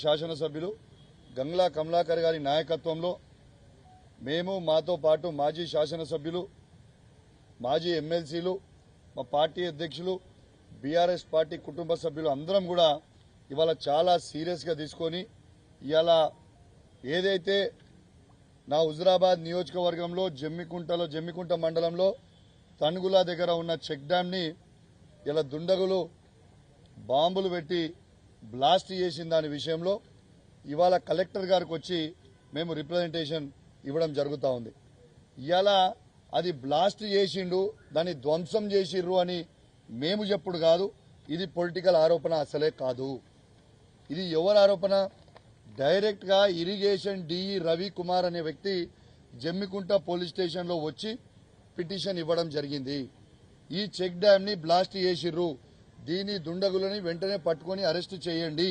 శాసనసభ్యులు గంగ్లా కమలాకర్ గారి నాయకత్వంలో మేము మాతో పాటు మాజీ శాసనసభ్యులు మాజీ ఎమ్మెల్సీలు మా పార్టీ అధ్యక్షులు బీఆర్ఎస్ పార్టీ కుటుంబ సభ్యులు అందరం కూడా ఇవాళ చాలా సీరియస్గా తీసుకొని ఇవాళ ఏదైతే నా హుజురాబాద్ నియోజకవర్గంలో జమ్మికుంట మండలంలో తణుగుల దగ్గర ఉన్న చెక్ డ్యాంని ఇలా దుండగులు బాంబులు పెట్టి బ్లాస్ట్ చేసిన దాని విషయంలో ఇవాళ కలెక్టర్ గారికి వచ్చి మేము రిప్రజెంటేషన్ ఇవ్వడం జరుగుతూ ఉంది. ఇవాళ అది బ్లాస్ట్ చేసిండు, దాన్ని ధ్వంసం చేసిర్రు అని మేము చెప్పుడు కాదు, ఇది పొలిటికల్ ఆరోపణ అసలే కాదు. ఇది ఎవరి ఆరోపణ? డైరెక్ట్గా ఇరిగేషన్ డిఈ రవికుమార్ అనే వ్యక్తి జమ్మికుంట పోలీస్ స్టేషన్లో వచ్చి పిటిషన్ ఇవ్వడం జరిగింది. ఈ చెక్ డ్యామ్ని బ్లాస్ట్ చేసిర్రు, దీని దుండగులని వెంటనే పట్టుకొని అరెస్ట్ చేయండి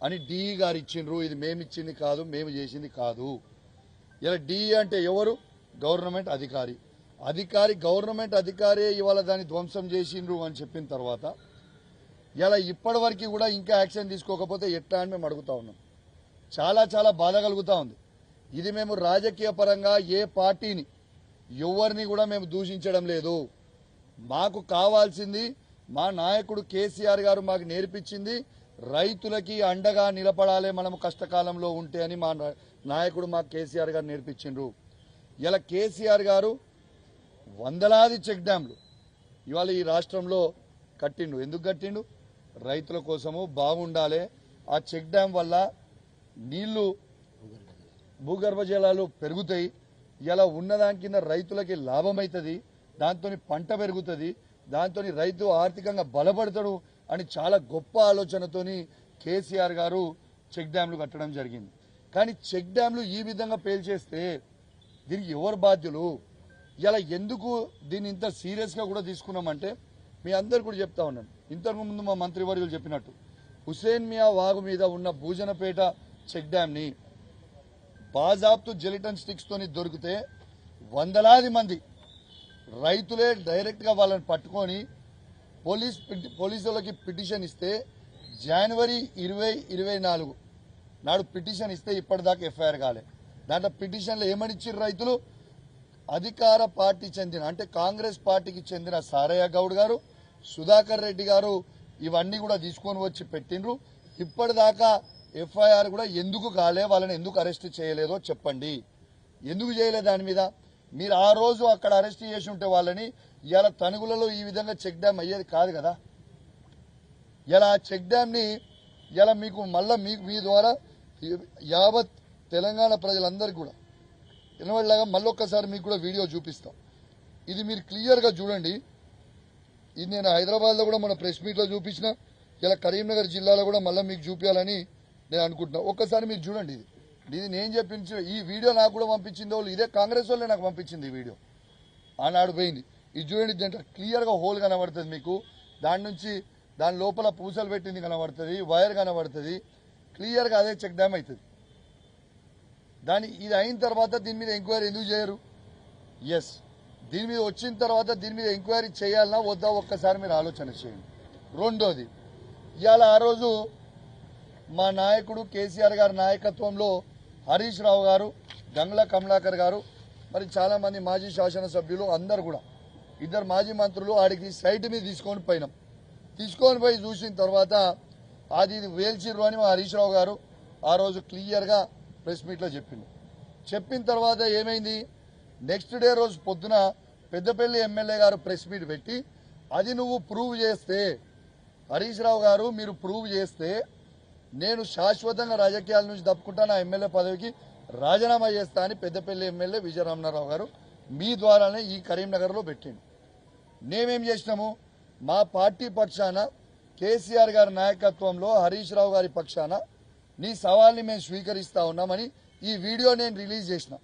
అని డిఈ గారు ఇచ్చిండ్రు. ఇది మేము ఇచ్చింది కాదు, మేము చేసింది కాదు. ఇలా డిఈ అంటే ఎవరు? గవర్నమెంట్ అధికారి. గవర్నమెంట్ అధికారి ఇవాళ దాన్ని ధ్వంసం చేసిండ్రు అని చెప్పిన తర్వాత ఇలా ఇప్పటి వరకు కూడా ఇంకా యాక్షన్ తీసుకోకపోతే ఎట్లా అని మేము అడుగుతా ఉన్నాం. చాలా చాలా బాధ కలుగుతా ఉంది. ఇది మేము రాజకీయ పరంగా ఏ పార్టీని ఎవరిని కూడా మేము దూషించడం లేదు. మాకు కావాల్సింది మా నాయకుడు కేసీఆర్ గారు మాకు నేర్పించింది రైతులకి అండగా నిలబడాలి మనం కష్టకాలంలో ఉంటే అని మా నాయకుడు మాకు కేసీఆర్ గారు నేర్పించిండ్రు. ఇలా కేసీఆర్ గారు వందలాది చెక్ డ్యాంలు ఇవాళ ఈ రాష్ట్రంలో కట్టిండు. ఎందుకు కట్టిండు? రైతుల కోసము బాగుండాలి. ఆ చెక్ డ్యాం వల్ల నీళ్లు భూగర్భ జలాలు పెరుగుతాయి. ఇలా ఉన్నదాని కింద రైతులకి లాభమవుతుంది, దాంతో పంట పెరుగుతుంది, దాంతో రైతు ఆర్థికంగా బలపడతాడు అని చాలా గొప్ప ఆలోచనతోని కేసీఆర్ గారు చెక్ డ్యాంలు కట్టడం జరిగింది. కానీ చెక్ డ్యాంలు ఈ విధంగా పేల్చేస్తే దీనికి ఎవరు బాధ్యులు? ఇలా ఎందుకు దీన్ని ఇంత సీరియస్గా కూడా తీసుకున్నామంటే మీ అందరు కూడా చెప్తా ఉన్నాను. ఇంతకుముందు మా మంత్రివర్యులు చెప్పినట్టు హుసేన్ మియా వాగు మీద ఉన్న భూజనపేట చెక్ డ్యాంని బాజాబ్తు జెలిటన్ స్టిక్స్ తోని దొరికితే వందలాది మంది రైతులే డైరెక్ట్గా వాళ్ళని పట్టుకొని పోలీసులకి పిటిషన్ ఇస్తే జనవరి 2024 నాడు పిటిషన్ ఇస్తే ఇప్పటిదాకా ఎఫ్ఐఆర్ కాలే. దాంట్లో పిటిషన్లో ఏమని ఇచ్చారు రైతులు? అధికార పార్టీ చెందిన అంటే కాంగ్రెస్ పార్టీకి చెందిన సారయ్య గౌడ్ గారు, సుధాకర్ రెడ్డి గారు ఇవన్నీ కూడా తీసుకొని వచ్చి పెట్టిండ్రు. ఇప్పటిదాకా ఎఫ్ఐఆర్ కూడా ఎందుకు కాలే, వాళ్ళని ఎందుకు అరెస్ట్ చేయలేదో చెప్పండి. ఎందుకు చేయలేదు దాని మీద? మీరు ఆ రోజు అక్కడ అరెస్ట్ చేసి ఉంటే వాళ్ళని ఇలా తణుగులలో ఈ విధంగా చెక్ డ్యామ్ అయ్యేది కాదు కదా. ఇలా చెక్ డ్యామ్ని ఇలా మీకు మళ్ళీ మీ ద్వారా యావత్ తెలంగాణ ప్రజలందరికీ కూడా వినవడలాగా మళ్ళొక్కసారి మీకు కూడా వీడియో చూపిస్తాం. ఇది మీరు క్లియర్గా చూడండి. ఇది నేను హైదరాబాద్లో కూడా మన ప్రెస్ మీట్లో చూపించిన, ఇలా కరీంనగర్ జిల్లాలో కూడా మళ్ళీ మీకు చూపించాలని నేను అనుకుంటున్నా. ఒక్కసారి మీరు చూడండి. ఇది నేను చెప్పించిన ఈ వీడియో నాకు కూడా పంపించింది వాళ్ళు, ఇదే కాంగ్రెస్ వాళ్ళే నాకు పంపించింది ఈ వీడియో. ఆనాడు పోయింది. ఇది చూడండి, దీంట్లో క్లియర్గా హోల్ కనబడుతుంది మీకు. దాని లోపల పూసలు పెట్టింది కనబడుతుంది, వైర్ కనబడుతుంది. క్లియర్గా అదే చెక్ డ్యామ్ అవుతుంది. ఇది అయిన తర్వాత దీని మీద ఎంక్వైరీ ఎందుకు చేయరు? ఎస్, దీని మీద వచ్చిన తర్వాత దీని మీద ఎంక్వైరీ చేయాలన్నా వద్దా ఒక్కసారి మీరు ఆలోచన చేయండి. రెండోది, ఇవాళ ఆ రోజు మా నాయకుడు కేసీఆర్ గారి నాయకత్వంలో హరీష్ రావు గారు, గంగ్లా కమలాకర్ గారు, మరి చాలామంది మాజీ శాసనసభ్యులు అందరు కూడా, ఇద్దరు మాజీ మంత్రులు ఆడికి సైట్ మీద తీసుకొని పోయి చూసిన తర్వాత అది వేల్చిర్రు అని మా హరీష్ రావు గారు ఆ రోజు క్లియర్గా ప్రెస్ మీట్లో చెప్పిన తర్వాత ఏమైంది? నెక్స్ట్ డే రోజు పొద్దున పెద్దపల్లి ఎమ్మెల్యే గారు ప్రెస్ మీట్ పెట్టి అది నువ్వు ప్రూవ్ చేస్తే, హరీష్ రావు గారు మీరు ప్రూవ్ చేస్తే నేను శాశ్వతంగా రాజకీయాల నుంచి తప్పుకుంటా, నా ఎమ్మెల్యే పదవికి రాజీనామా చేస్తా అని పెద్దపల్లి ఎమ్మెల్యే విజయరామనారావు గారు మీ ద్వారానే ఈ కరీంనగర్లో పెట్టిండు. మేమేం చేసినాము? మా పార్టీ పక్షాన కేసీఆర్ గారి నాయకత్వంలో హరీష్ రావు గారి పక్షాన నీ సవాల్ని మేము స్వీకరిస్తా ఉన్నామని ఈ వీడియో నేను రిలీజ్ చేసిన.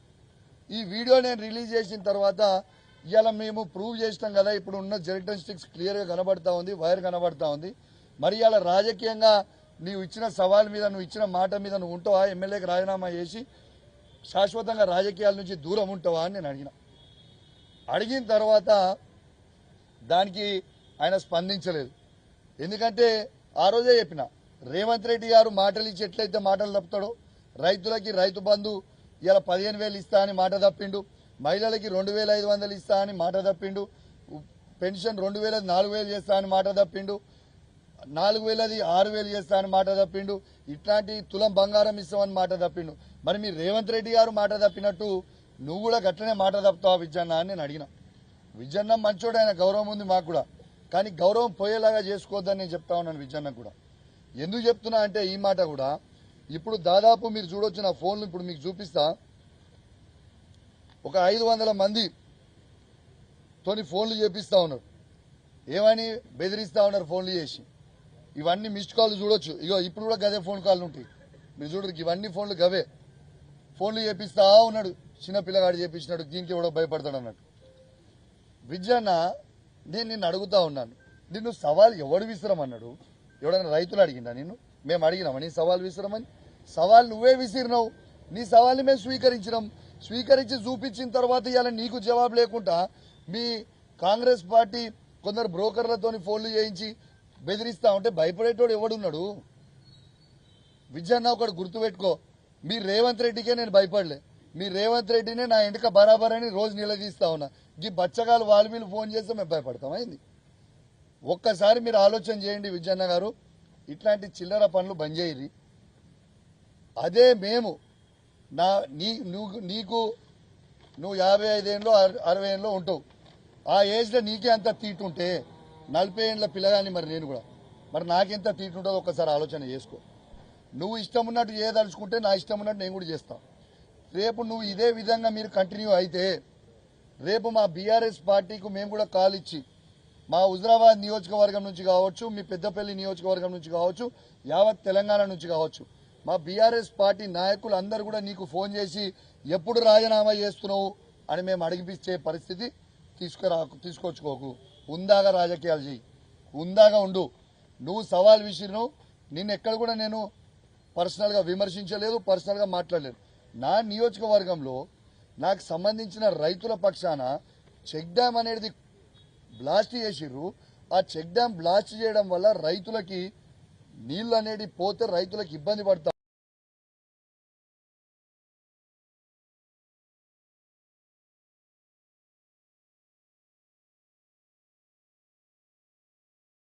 ఈ వీడియో నేను రిలీజ్ చేసిన తర్వాత ఇవాళ మేము ప్రూవ్ చేసినాం కదా, ఇప్పుడు ఉన్న జెలిటన్ స్టిక్స్ క్లియర్గా కనబడతా ఉంది, వైర్ కనబడతా ఉంది. మరి ఇవాళ రాజకీయంగా నీవు ఇచ్చిన సవాల్ మీద, నువ్వు ఇచ్చిన మాట మీద నువ్వు ఉంటావా? ఎమ్మెల్యేకి రాజీనామా చేసి శాశ్వతంగా రాజకీయాల నుంచి దూరం ఉంటావా అని నేను అడిగిన తర్వాత దానికి ఆయన స్పందించలేదు. ఎందుకంటే ఆ రోజే చెప్పిన రేవంత్ రెడ్డి గారు మాటలు ఇచ్చి ఎట్లయితే మాటలు తప్పుతాడో, రైతులకి రైతు బంధు ఇలా 15,000 ఇస్తా అని మాట తప్పిండు, మహిళలకి 2,500 ఇస్తా అని మాట తప్పిండు, పెన్షన్ 2,000 4,000 చేస్తా అని మాట తప్పిండు, 4,000 6,000 చేస్తా అని మాట తప్పిండు, ఇట్లాంటి తులం బంగారం ఇస్తామని మాట తప్పిండు. మరి మీ రేవంత్ రెడ్డి గారు మాట తప్పినట్టు నువ్వు కూడా గట్లనే మాట తప్పుతావా విజయన్న అని నేను అడిగిన. విజయన్న మంచోడు, ఆయన గౌరవం ఉంది మాకు కూడా, కానీ గౌరవం పోయేలాగా చేసుకోవద్దని నేను చెప్తా ఉన్నాను విజయన్న కూడా. ఎందుకు చెప్తున్నా అంటే ఈ మాట కూడా ఇప్పుడు దాదాపు మీరు చూడొచ్చు, నా ఫోన్లు ఇప్పుడు మీకు చూపిస్తా, ఒక 500 మంది తోని ఫోన్లు చేపిస్తా ఉన్నారు, ఏమని బెదిరిస్తా ఉన్నారు ఫోన్లు చేసి. ఇవన్నీ మిస్డ్ కాల్ చూడొచ్చు, ఇగో ఇప్పుడు కూడా గదే ఫోన్ కాల్ ఉంటాయి మీరు చూడరు, ఇవన్నీ ఫోన్లు గవే ఫోన్లు చేపిస్తా ఉన్నాడు, చిన్న పిల్లగాడు చేపించినాడు, దీనికి ఎవడో భయపడతాడు అన్నట్టు. విజయన్న నేను నిన్ను అడుగుతా ఉన్నాను, నిన్ను సవాల్ ఎవడు విసిరమన్నాడు? ఎవడైనా రైతులు అడిగిందా నిన్ను? మేము అడిగినామా నీ సవాల్ విసిరమని? సవాల్ నువ్వే విసిరినావు, నీ సవాల్ని మేము స్వీకరించినాం. స్వీకరించి చూపించిన తర్వాత ఇవాళ నీకు జవాబు లేకుండా మీ కాంగ్రెస్ పార్టీ కొందరు బ్రోకర్లతోని ఫోన్లు చేయించి బెదిరిస్తా ఉంటే భయపడేటోడు ఎవడున్నాడు? విజయన్న ఒకటి గుర్తుపెట్టుకో, మీ రేవంత్ రెడ్డికే నేను భయపడలే, మీ రేవంత్ రెడ్డినే నా ఇంటికి బరాబర్ అని రోజు నిలదీస్తా ఉన్నా. ఈ బచ్చగాలు వాళ్ళు వీళ్ళు ఫోన్ చేస్తే మేము భయపడతామైంది? ఒక్కసారి మీరు ఆలోచన చేయండి విజయన్న గారు, ఇట్లాంటి చిల్లర పనులు బంద్ చేయరి. అదే మేము నీకు నువ్వు 55 ఏళ్ళలో 60 ఏళ్ళలో ఉంటావు, ఆ ఏజ్లో నీకే అంత తీటుంటే 40 ఏళ్ళ పిల్లగాని మరి నేను కూడా, మరి నాకెంత తీటుంటుందో ఒక్కసారి ఆలోచన చేసుకో. నువ్వు ఇష్టం ఉన్నట్టు చేయదలుచుకుంటే నా ఇష్టం ఉన్నట్టు నేను కూడా చేస్తాను. రేపు నువ్వు ఇదే విధంగా మీరు కంటిన్యూ అయితే రేపు మా బీఆర్ఎస్ పార్టీకి మేము కూడా కాల్ ఇచ్చి మా హుజరాబాద్ నియోజకవర్గం నుంచి కావచ్చు, మీ పెద్దపల్లి నియోజకవర్గం నుంచి కావచ్చు, యావత్ తెలంగాణ నుంచి కావచ్చు, మా బీఆర్ఎస్ పార్టీ నాయకులు అందరూ కూడా నీకు ఫోన్ చేసి ఎప్పుడు రాజీనామా చేస్తున్నావు అని మేము అడిగిపించే పరిస్థితి తీసుకొచ్చుకోకు. ఉందాగా రాజకీయాలు చేయి, ఉందాగా ఉండు. నువ్వు సవాల్ విసిరినావు, నిన్ను ఎక్కడ కూడా నేను పర్సనల్గా విమర్శించలేదు, పర్సనల్గా మాట్లాడలేదు. నా నియోజకవర్గంలో నాకు సంబంధించిన రైతుల పక్షాన చెక్ డ్యామ్ అనేది బ్లాస్ట్ చేసిర్రు. ఆ చెక్ డ్యామ్ బ్లాస్ట్ చేయడం వల్ల రైతులకి నీళ్లు అనేది పోతే రైతులకు ఇబ్బంది పడతారు.